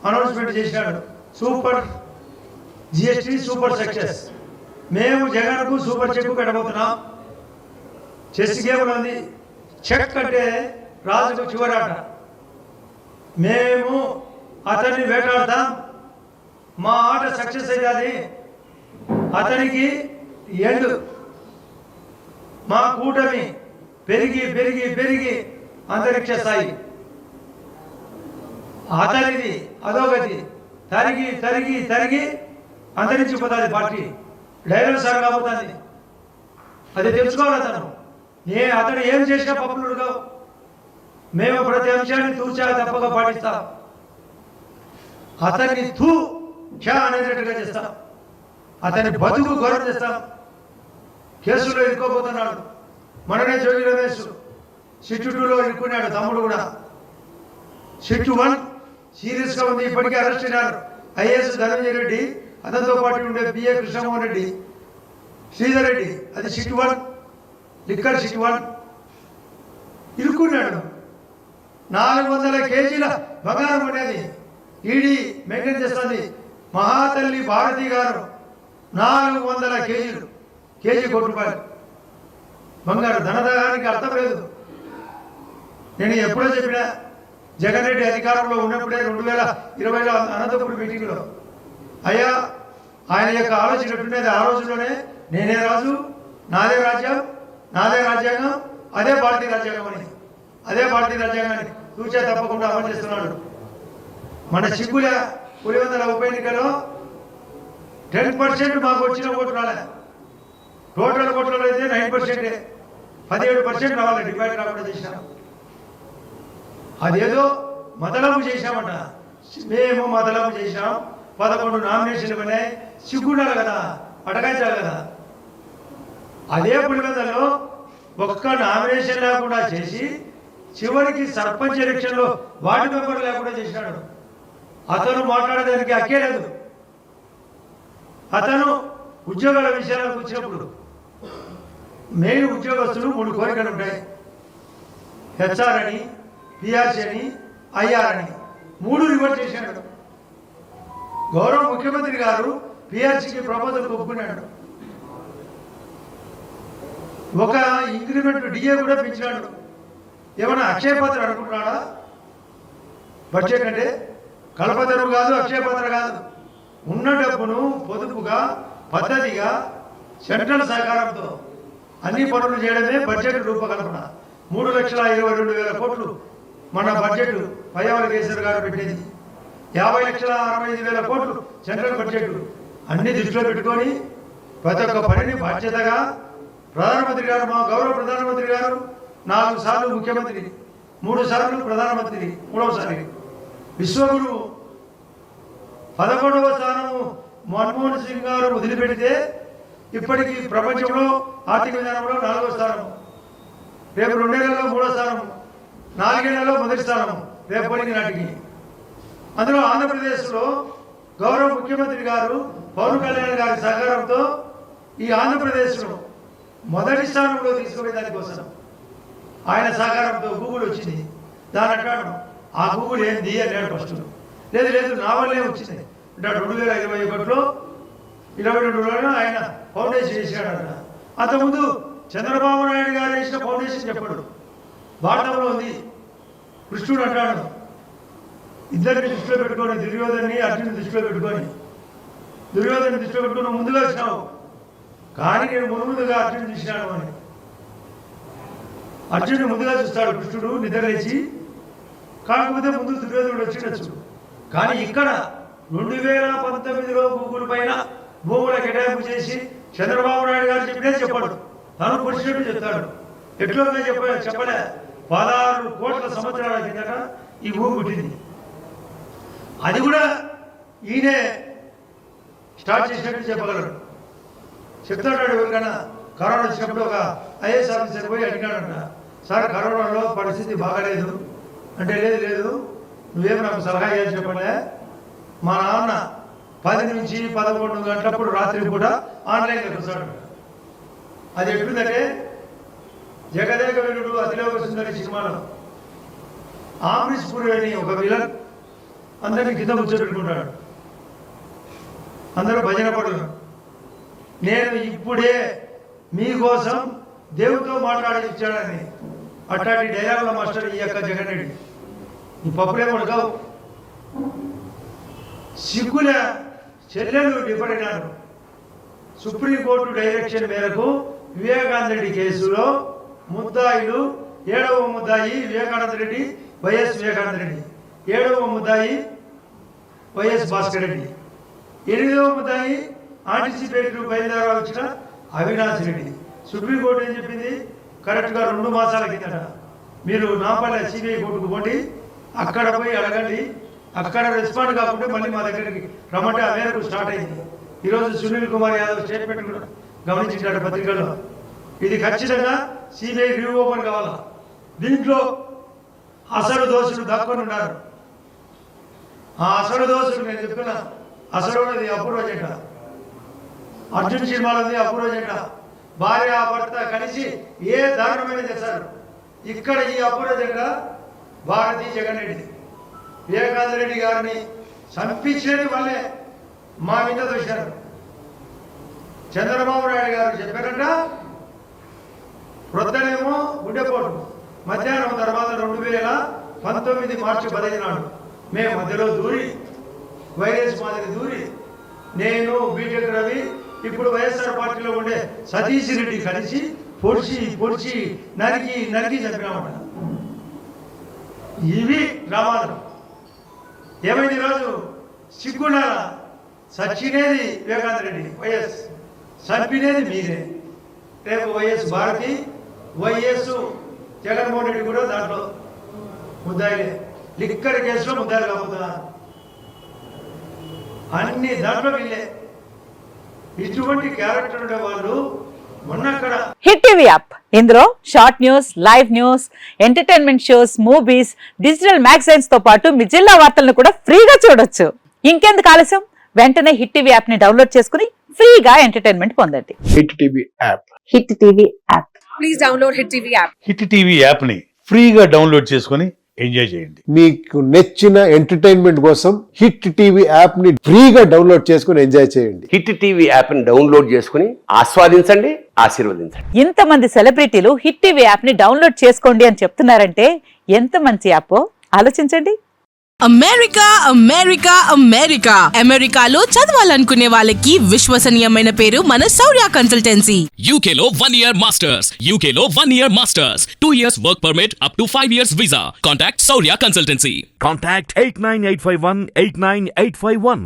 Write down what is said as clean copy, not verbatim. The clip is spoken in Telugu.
అనౌన్స్మెంట్ చేసినాడు, సూపర్ జిఎస్టీ సూపర్ సక్సెస్. మేము జగన్కు సూపర్ చెక్ పెట్టబోతున్నాం. చెస్ గేమ్లో ఉంది. చెక్ అంటే రాజుకు చివరాట. మేము అతన్ని వేటాడతాం, మా ఆట సక్సెస్ అయ్యాలి, అతనికి ఎండు. మా కూటమి పెరిగి పెరిగి పెరిగి అంతరిక్ష స్థాయి, అతనిది అధోగతి, తరిగి తరిగి తరిగి అంతరించిపోతుంది పార్టీ. డైరెక్ట్ సార్ కాబోతుంది. అది తెలుసుకోవాలి అతను. అతను ఏం చేసినా పప్పులుగా మేము ప్రతి అంశాన్ని తూచా తప్పగా పాటిస్తాం. అతన్ని తూ క్ష అనేటట్టుగా చేస్తాం. అతని బతుకు గౌరవం చేస్తాం. కేసులో ఇరుక్కోబోతున్నాడు. మననే జోగి రమేష్ సిట్టు 2లో ఇరుక్కున్నాడు. తమ్ముడు కూడా సిట్టు 1 సీరియస్గా ఉంది. ఇప్పటికే అరెస్ట్ అయినారు ఐఏఎస్ ధనంజయ రెడ్డి, అతనితో పాటు ఉండే పిఏ కృష్ణమోహన్ రెడ్డి, శ్రీధర్ రెడ్డి. అది సిట్టు 1, లిక్కర్ సిట్టు 1 ఇరుక్కున్నాడు. 400 కేజీల బంగారం అనేది ఈడీ మెయింటైన్ చేస్తుంది. మహాతల్లి భారతి గారు 400 కేజీలు, కేజీ ₹1 బంగారు. ధనదానికి అర్థం లేదు. నేను ఎప్పుడో చెప్పినా, జగన్ రెడ్డి అధికారంలో ఉన్నప్పుడే 2020లో అనంతపురం మీటింగ్లో, అయ్యా ఆయన యొక్క ఆలోచన ఎట్టుండేది, ఆ రోజుల్లోనే నేనే రాజు, నాదే రాజ్యం, నాదే రాజ్యాంగం, అదే భారతీయ రాజ్యాంగం అని, అదే భారతీయ రాజ్యాంగాన్ని తూచా తప్పకుండా అమలు చేస్తున్నాడు. మన సిగ్గుల పులివెందుల ఉప ఎన్నికలో 10% మాకు వచ్చిన ఓటు రాలే. టోటల్ ఓట్లలో అయితే 9%, 17% రావాలి. డివైడ్ రాకుండా చేసినాం. అదేదో మతలము చేశామట. మేము మతలము చేశాం. 11 నామినేషన్లు ఉన్నాయి. సిగ్గుండాలి కదా, అడగాల్చాలి కదా. అదే పులివెందులలో ఒక్క నామినేషన్ లేకుండా చేసి చివరికి సర్పంచ్ ఎలక్షన్లో వార్డు మెంబర్ లేకుండా చేసినాడు. అతను మాట్లాడేదానికి హక్కే లేదు. అతను ఉద్యోగాల విషయాలకు వచ్చినప్పుడు మెయిన్ ఉద్యోగస్తులు 3 కోరికలు ఉంటాయి. హెచ్ఆర్ అని, పిఆర్సీ అని, ఐఆర్ అని 3 రివర్స్ చేశాడు. గౌరవ ముఖ్యమంత్రి గారు పిఆర్సీకి ప్రపోజల్ ఒప్పుకున్నాడు. ఒక ఇంక్రిమెంట్ డిఏ కూడా పెంచినాడు. ఏమన్నా అక్షయపాత్ర అనుకుంటున్నాడా? బడ్జెట్ అంటే కలపతరు కాదు, అక్షయపాత్ర కాదు. ఉన్న డబ్బును పొదుపుగా పద్ధతిగా సెంట్రల్ సహకారంతో అన్ని పనులు చేయడమే బడ్జెట్ రూపకల్పన. 3,22,000 కోట్లు మన బడ్జెట్ పయ్యావుల కేసీఆర్ గారు పెట్టేది. 50,65,000 కోట్లు సెంట్రల్ బడ్జెట్. అన్ని దృష్టిలో పెట్టుకొని ప్రతి ఒక్క పనిని బాధ్యతగా ప్రధానమంత్రి గారు, మా గౌరవ ప్రధానమంత్రి గారు 4 సార్లు ముఖ్యమంత్రి, 3 సార్లు ప్రధానమంత్రి, 3వసారి విశ్వగురువు, 11వ స్థానము మన్మోహన్ సింగ్ గారు వదిలిపెడితే ఇప్పటికీ ప్రపంచంలో ఆర్థిక విధానంలో 4వ స్థానం. రేపు 2 నెలల్లో 3వ స్థానం, 4 నెలల్లో 1వ స్థానం రేపు పొడిగి నాటికి. అందులో ఆంధ్రప్రదేశ్లో గౌరవ ముఖ్యమంత్రి గారు పవన్ కళ్యాణ్ గారి సహకారంతో ఈ ఆంధ్రప్రదేశ్ను 1వ స్థానంలో తీసుకునే దానికోసం ఆయన సహకారంతో గూగుల్ వచ్చింది. దాని అంటాడు, ఆ గూగుల్ ఏంది అన్నాడు ఫస్ట్. లేదు లేదు నా వల్లే వచ్చింది అంటే 2021లో 22లో ఆయన ఫౌండేషన్ చేశాడట. అంతకుముందు చంద్రబాబు నాయుడు గారు వేసిన ఫౌండేషన్ చెప్పాడు. భారతంలో ఉంది. కృష్ణుడు అంటాడు, ఇద్దరిని దృష్టిలో పెట్టుకొని, దుర్యోధన్ని అర్జునుని దృష్టిలో పెట్టుకొని, దుర్యోధన్ని దృష్టిలో పెట్టుకుని ముందుగా వచ్చినావు, కానీ నేను ముందుగా అర్జునుడు చూసినాను అని. అర్జునుడు ముందుగా చూస్తాడు కృష్ణుడు నిద్రలేచి. కాకపోతే ముందు దుర్యోధనుడు వచ్చిండొచ్చు. కానీ ఇక్కడ 2019లో గూగుల్ పైన భూముల కేటాయింపు చేసి చంద్రబాబు నాయుడు గారు చెప్పినది చెప్పాడు, తను పొడిచినట్టు చెప్తాడు. ఎట్లో చెప్పలే. 16 కోట్ల సంవత్సరాల కిందట ఈ భూమి పుట్టింది. అది కూడా ఈయనే స్టార్ట్ చేసినట్టు చెప్పగలడు. చెప్తాడు. ఎవరికైనా కరోనా వచ్చినప్పుడు ఒక ఐఏఎస్ ఆఫీసర్ పోయి అడిగాడంట, సార్ కరోనాలో పరిస్థితి బాగాలేదు అంటే, లేదు లేదు నువ్వేం నాకు సలహా చేయాలి చెప్పలే, మా నాన్న 10 నుంచి 11 గంటలప్పుడు రాత్రి కూడా ఆన్లైన్లో చూస్తాడు. అది ఎట్లుందంటే జగదేక వీరుడు అతిలోక సుందరి సినిమాలో ఆమ్రీష్ పురి అని ఒక విలన్ అందరినీ కింద కూర్చోబెట్టుకుంటాడు, అందరూ భజన పడులు. నేను ఇప్పుడే మీకోసం దేవుడితో మాట్లాడించాడని అట్లాంటి డైలాగుల మాస్టర్ ఈ యొక్క జగన్ రెడ్డి. ఈ పప్పులే పడకావు. సిగ్గుల చెల్లెలు డిఫరెంట్. సుప్రీంకోర్టు డైరెక్షన్ మేరకు వివేకానంద రెడ్డి కేసులో ముద్దాయిలు 7వ ముద్దాయి వివేకానంద రెడ్డి, వైఎస్ వివేకానంద రెడ్డి, 7వ ముద్దాయి వైఎస్ భాస్కర్ రెడ్డి, 8వ ముద్దాయి ఆంటిసిపేటరీ బయలుదేరా వచ్చిన అవినాష్ రెడ్డి. సుప్రీంకోర్టు ఏం చెప్పింది? కరెక్ట్గా 2 మాసాల కిందట మీరు నాపల్లె సిబిఐ కోర్టుకు పోండి, అక్కడ పోయి అడగండి, అక్కడ రెస్పాండ్ కాకుంటే మళ్ళీ మా దగ్గరికి రమ్మంటే ఆ మేరకు స్టార్ట్ అయింది. ఈరోజు సునీల్ కుమార్ యాదవ్ స్టేట్మెంట్ కూడా గమనించాడు పత్రికల్లో. ఇది ఖచ్చితంగా సిబిఐ రీఓపెన్ కావాలా. దీంట్లో అసలు దోషులు దాక్కొని ఉన్నారు. ఆ అసలు దోషులు నేను చెప్తున్నా, అసలు ఉన్నది అపూర్వ జంట, అర్జున్ సినిమాలో ఉంది అపూర్వ జంట, భార్య భర్త కలిసి ఏ దారుణమైన చేశారు. ఇక్కడ ఈ అపూర్వ జంట భారతీ జగన్ రెడ్డి వివేకానంద రెడ్డి గారిని చంపించేది వాళ్ళే మా మీద దోశారు. చంద్రబాబు నాయుడు గారు చెప్పారంట, ప్రొద్దనేమో గుండెపోటు, మధ్యాహ్నం తర్వాత 2019 మార్చి 15 నాడు మేము మధ్యలో దూరి వైరస్ మాదిరి దూరి నేను బీటెక్ రవి ఇప్పుడు వైఎస్ఆర్ పార్టీలో ఉండే సతీష్ రెడ్డి కలిసి పొడిచి పొడిచి నరికి నరికి చంపినామట. ఇవి డ్రామాలు. ఏమైంది ఈరోజు? సిగ్గుండాల. సచ్చినేది వివేకానంద రెడ్డి వైఎస్, చంపినేది మీరే. రేపు వైఎస్ భారతి, వైఎస్ జగన్మోహన్ రెడ్డి కూడా దాంట్లో ముద్దాయిలే. లిక్కర్ కేసులో ముద్దాయిలు కాకపోతున్నా అన్ని దాంట్లో వీళ్ళే. ఇటువంటి క్యారెక్టర్ ఉండే వాళ్ళు మొన్నక్కడ హిట్ టీవీ యాప్, ఇందులో short news, live news, entertainment shows, movies, digital magazines తో పాటు మీ జిల్లా వార్తలను కూడా ఫ్రీగా చూడొచ్చు. ఇంకెందుకు ఆలస్యం? వెంటనే హిట్ టీవీ యాప్ ని డౌన్లోడ్ చేసుకుని ఫ్రీగా ఎంటర్టైన్మెంట్ పొందండి. Hit TV app. Hit TV app. Please download hit TV app. Hit TV app ని ఫ్రీగా డౌన్లోడ్ చేసుకుని ఎంజాయ్ చేయండి. మీకు నచ్చిన ఎంటర్టైన్మెంట్ కోసం హిట్ టీవీ యాప్ ని ఫ్రీగా డౌన్లోడ్ చేసుకుని ఎంజాయ్ చేయండి. హిట్ టీవీ యాప్ ని డౌన్లోడ్ చేసుకుని ఆస్వాదించండి, ఆశీర్వదించండి. ఇంతమంది సెలబ్రిటీలు హిట్ టీవీ యాప్ ని డౌన్లోడ్ చేసుకోండి అని చెప్తున్నారంటే ఎంత మంచి యాప్ ఆలోచించండి. అమెరికా అమెరికా అమెరికా అమెరికాలో చదవాలనుకునే వాళ్ళకి విశ్వసనీయమైన పేరు మన శౌర్య కన్సల్టెన్సీ. UK లో 1 year masters, UK లో 1 year masters, 2 years work permit up to 5 years visa. Contact Saurya Consultancy. Contact 89851 89851.